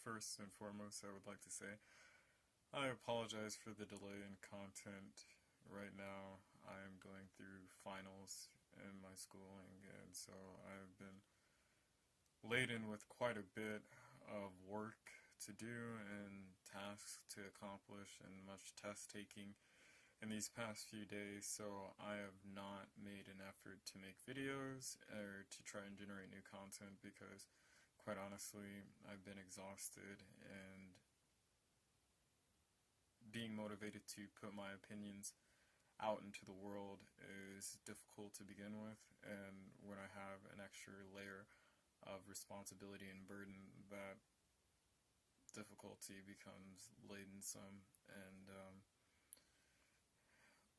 First and foremost, I would like to say I apologize for the delay in content. Right now, I am going through finals in my schooling, and so I've been laden with quite a bit of work to do and tasks to accomplish and much test taking in these past few days, so I have not made an effort to make videos or to try and generate new content because, quite honestly, I've been exhausted and being motivated to put my opinions out into the world is difficult to begin with, and when I have an extra layer of responsibility and burden, that difficulty becomes ladensome. And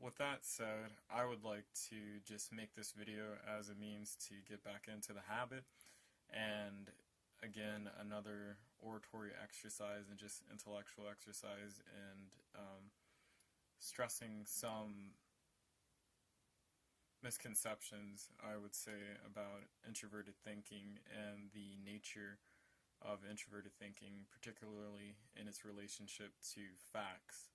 with that said, I would like to just make this video as a means to get back into the habit, and again, another oratory exercise and just intellectual exercise, and stressing some misconceptions, I would say, about introverted thinking and the nature of introverted thinking, particularly in its relationship to facts.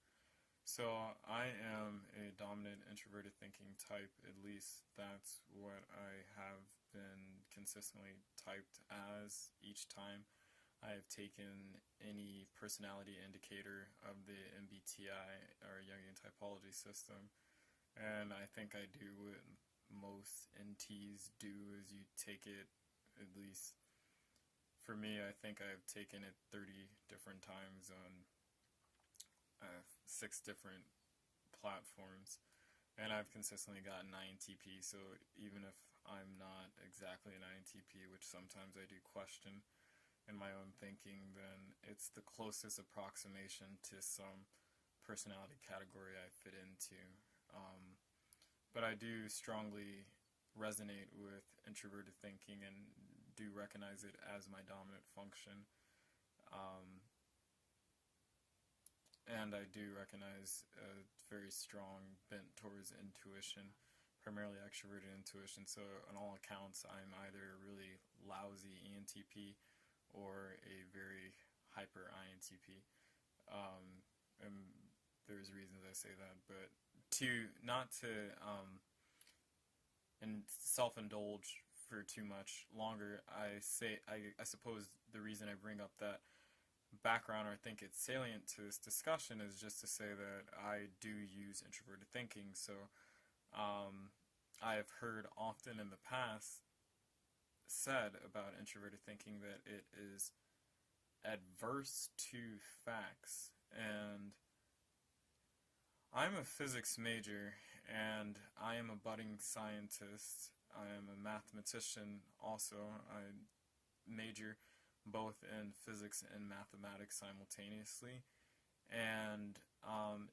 So I am a dominant introverted thinking type, at least that's what I have been consistently typed as each time I have taken any personality indicator of the MBTI or Jungian typology system. And I think I do what most NTs do, is you take it, at least for me, I think I've taken it 30 different times on 6 different platforms, and I've consistently gotten INTP, so even if I'm not exactly an INTP, which sometimes I do question in my own thinking, then it's the closest approximation to some personality category I fit into. But I do strongly resonate with introverted thinking and do recognize it as my dominant function. And I do recognize a very strong bent towards intuition, primarily extroverted intuition, so on all accounts I'm either a really lousy ENTP or a very hyper INTP. And there's reasons I say that, but not to self-indulge for too much longer, I suppose the reason I bring up that background, or I think it's salient to this discussion, is just to say that I do use introverted thinking. So I have heard often in the past said about introverted thinking that it is adverse to facts, and I'm a physics major, and I am a budding scientist. I am a mathematician also. I major both in physics and mathematics simultaneously, and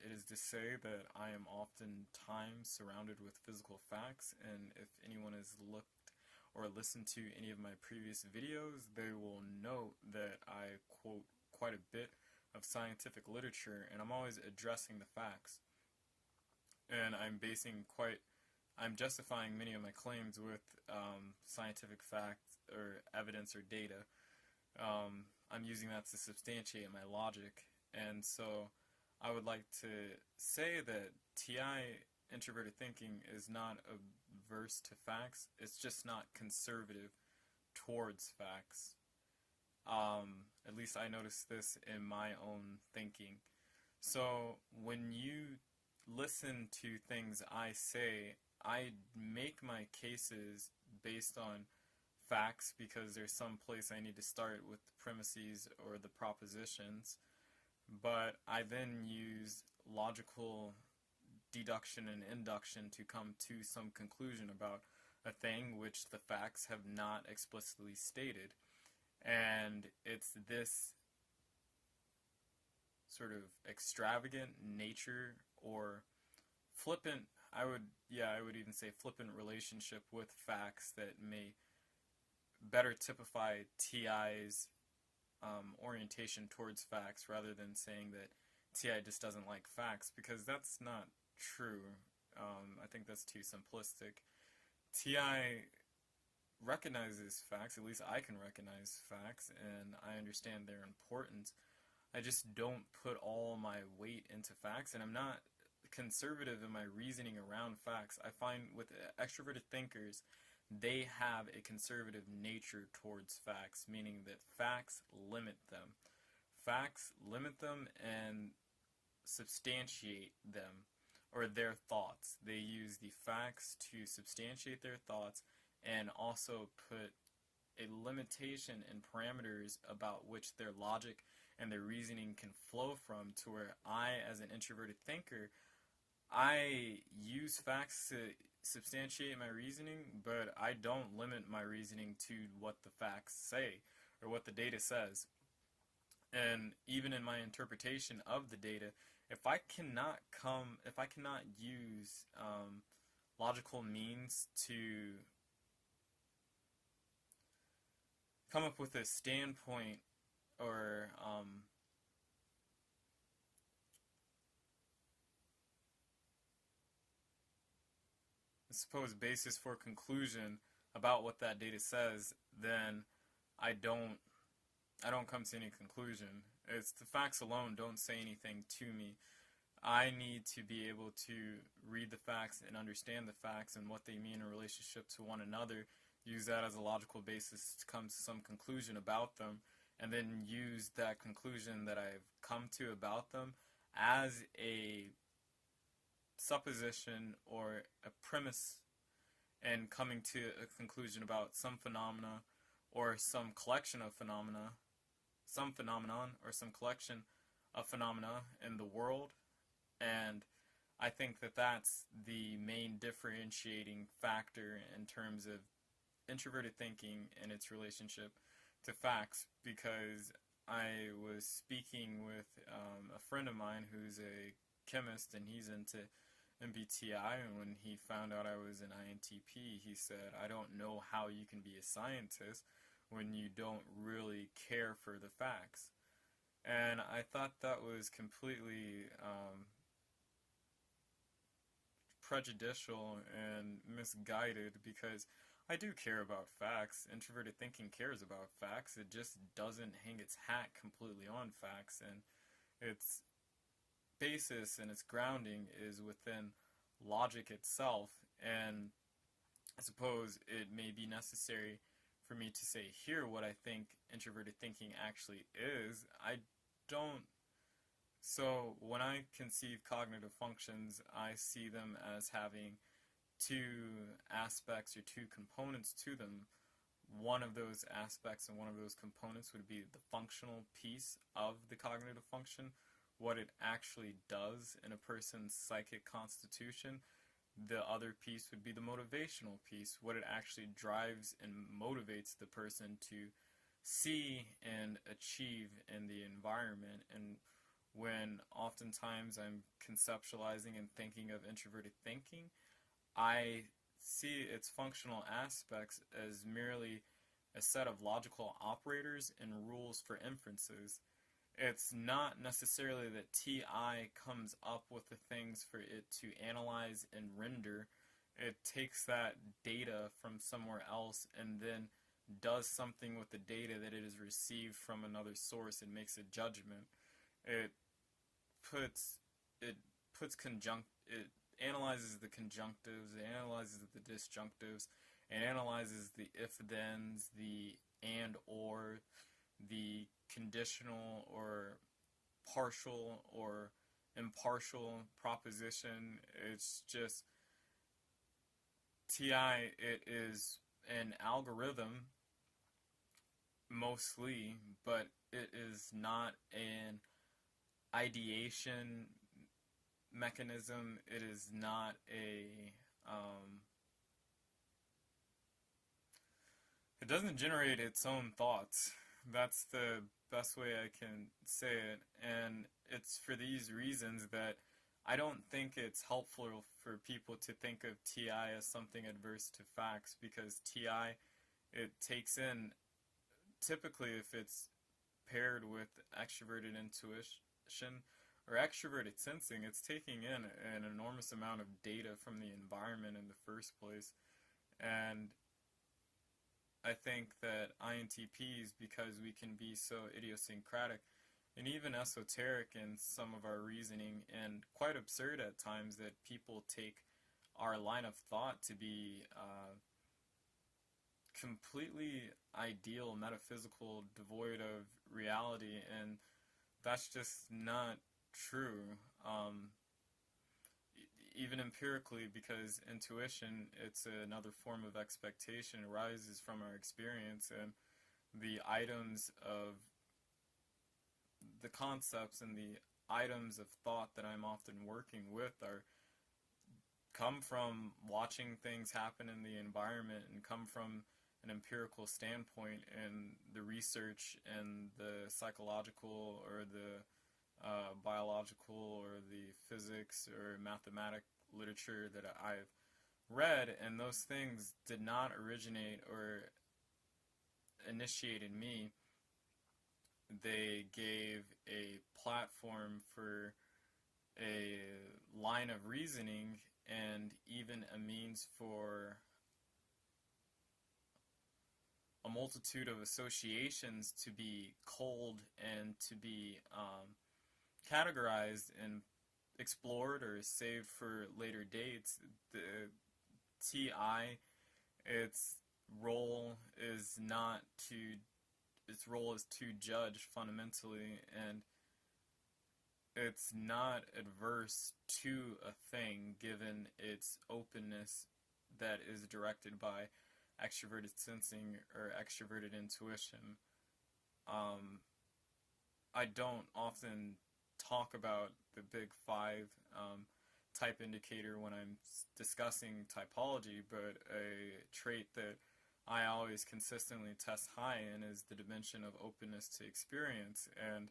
it is to say that I am oftentimes surrounded with physical facts, and if anyone has looked or listened to any of my previous videos, they will note that I quote quite a bit of scientific literature, and I'm always addressing the facts. And I'm justifying many of my claims with scientific facts or evidence or data. I'm using that to substantiate my logic, and so I would like to say that TI introverted thinking is not averse to facts, it's just not conservative towards facts. At least I noticed this in my own thinking. So when you listen to things I say, I make my cases based on facts because there's some place I need to start with the premises or the propositions, but I then use logical deduction and induction to come to some conclusion about a thing which the facts have not explicitly stated. And it's this sort of extravagant nature or flippant, I would even say flippant relationship with facts that may better typify TI's orientation towards facts, rather than saying that TI just doesn't like facts, because that's not true. I think that's too simplistic. TI recognizes facts, at least I can recognize facts, and I understand their importance. I just don't put all my weight into facts, and I'm not conservative in my reasoning around facts. I find with extroverted thinkers, they have a conservative nature towards facts, meaning that facts limit them. Facts limit them and substantiate them, or their thoughts. They use the facts to substantiate their thoughts and also put a limitation and parameters about which their logic and their reasoning can flow from, to where I, as an introverted thinker, I use facts to substantiate my reasoning, but I don't limit my reasoning to what the facts say or what the data says. And even in my interpretation of the data, if I cannot use logical means to come up with a standpoint, or I suppose basis for conclusion about what that data says, then I don't I don't come to any conclusion. It's the facts alone don't say anything to me. I need to be able to read the facts and understand the facts and what they mean in relationship to one another, use that as a logical basis to come to some conclusion about them, and then use that conclusion that I've come to about them as a supposition or a premise, and coming to a conclusion about some phenomena or some collection of phenomena, some phenomenon or some collection of phenomena in the world. And I think that that's the main differentiating factor in terms of introverted thinking and its relationship to facts, because I was speaking with a friend of mine who's a chemist, and he's into MBTI, and when he found out I was an INTP, he said, I don't know how you can be a scientist when you don't really care for the facts. And I thought that was completely prejudicial and misguided, because I do care about facts. Introverted thinking cares about facts. It just doesn't hang its hat completely on facts, and its basis and its grounding is within logic itself. And I suppose it may be necessary for me to say here what I think introverted thinking actually is. I don't So when I conceive cognitive functions, I see them as having two aspects or two components to them. One of those aspects and one of those components would be the functional piece of the cognitive function, what it actually does in a person's psychic constitution. The other piece would be the motivational piece, what it actually drives and motivates the person to see and achieve in the environment. And when oftentimes I'm conceptualizing and thinking of introverted thinking, I see its functional aspects as merely a set of logical operators and rules for inferences. It's not necessarily that TI comes up with the things for it to analyze and render. It takes that data from somewhere else and then does something with the data that it has received from another source and makes a judgment. It puts it analyzes the conjunctives, it analyzes the disjunctives, it analyzes the if-thens, the and/or, the conditional or partial or impartial proposition. It's just TI. It is an algorithm mostly, but it is not an ideation mechanism. It is not it doesn't generate its own thoughts. That's the best way I can say it. And it's for these reasons that I don't think it's helpful for people to think of TI as something adverse to facts, because TI, it takes in, typically if it's paired with extroverted intuition or extroverted sensing, it's taking in an enormous amount of data from the environment in the first place. And I think that INTPs, because we can be so idiosyncratic and even esoteric in some of our reasoning, and quite absurd at times, that people take our line of thought to be completely ideal, metaphysical, devoid of reality, and that's just not true. Even empirically, because intuition, it's another form of expectation, arises from our experience, and the items of the concepts and the items of thought that I'm often working with are come from watching things happen in the environment, and come from an empirical standpoint, and the research and the psychological or the biological or the physics or mathematic literature that I've read, and those things did not originate or initiate in me. They gave a platform for a line of reasoning, and even a means for a multitude of associations to be culled and to be categorized and explored or saved for later dates. The TI, its role is not to, its role is to judge fundamentally, and it's not adverse to a thing given its openness that is directed by extroverted sensing or extroverted intuition. I don't often talk about the big five type indicator when I'm discussing typology, but a trait that I always consistently test high in is the dimension of openness to experience, and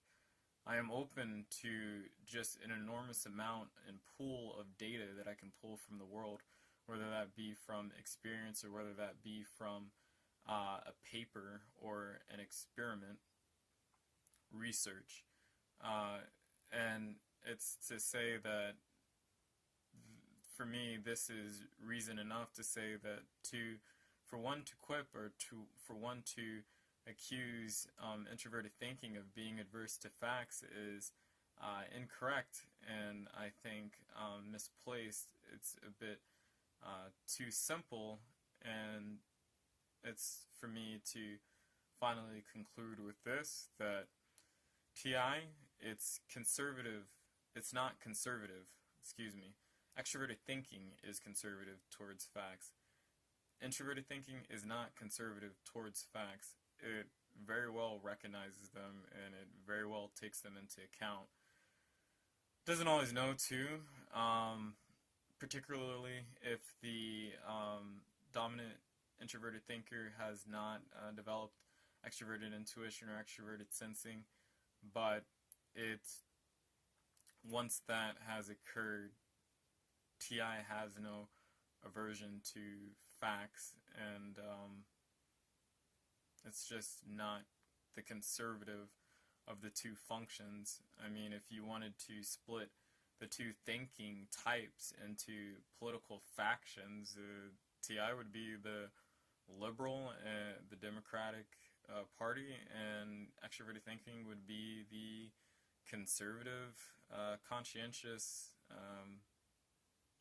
I am open to just an enormous amount and pool of data that I can pull from the world, whether that be from experience or whether that be from a paper or an experiment, research. And it's to say that, for me, this is reason enough to say that for one to quip, or for one to accuse introverted thinking of being adverse to facts is incorrect, and I think misplaced. It's a bit too simple, and it's for me to finally conclude with this, that TI, it's conservative, it's not conservative, excuse me. Extroverted thinking is conservative towards facts. Introverted thinking is not conservative towards facts. It very well recognizes them, and it very well takes them into account. Doesn't always know to, particularly if the dominant introverted thinker has not developed extroverted intuition or extroverted sensing, but once that has occurred, TI has no aversion to facts, and it's just not the conservative of the two functions. I mean, if you wanted to split the two thinking types into political factions, TI would be the liberal, the Democratic Party, and extroverted thinking would be the conservative, conscientious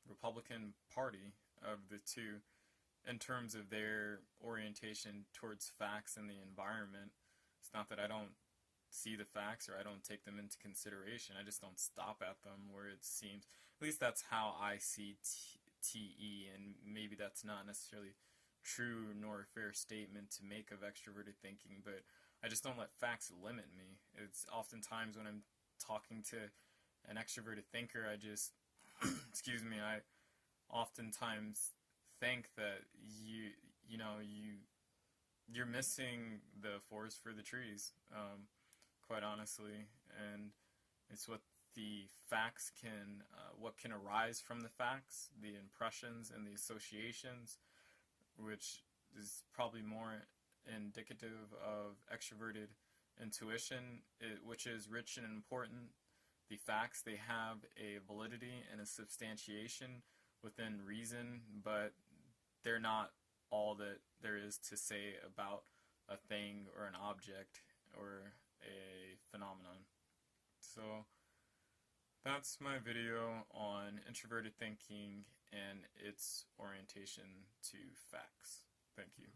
Republican Party of the two, in terms of their orientation towards facts and the environment. It's not that I don't see the facts or I don't take them into consideration. I just don't stop at them where it seems, at least that's how I see TE, and maybe that's not necessarily true nor a fair statement to make of extroverted thinking, but I just don't let facts limit me. It's oftentimes when I'm talking to an extroverted thinker, I just, excuse me, I oftentimes think that you're missing the forest for the trees, quite honestly, and it's what the facts can, what can arise from the facts, the impressions and the associations, which is probably more indicative of extroverted intuition, which is rich and important. The facts, they have a validity and a substantiation within reason, but they're not all that there is to say about a thing or an object or a phenomenon. So that's my video on introverted thinking and its orientation to facts. Thank you.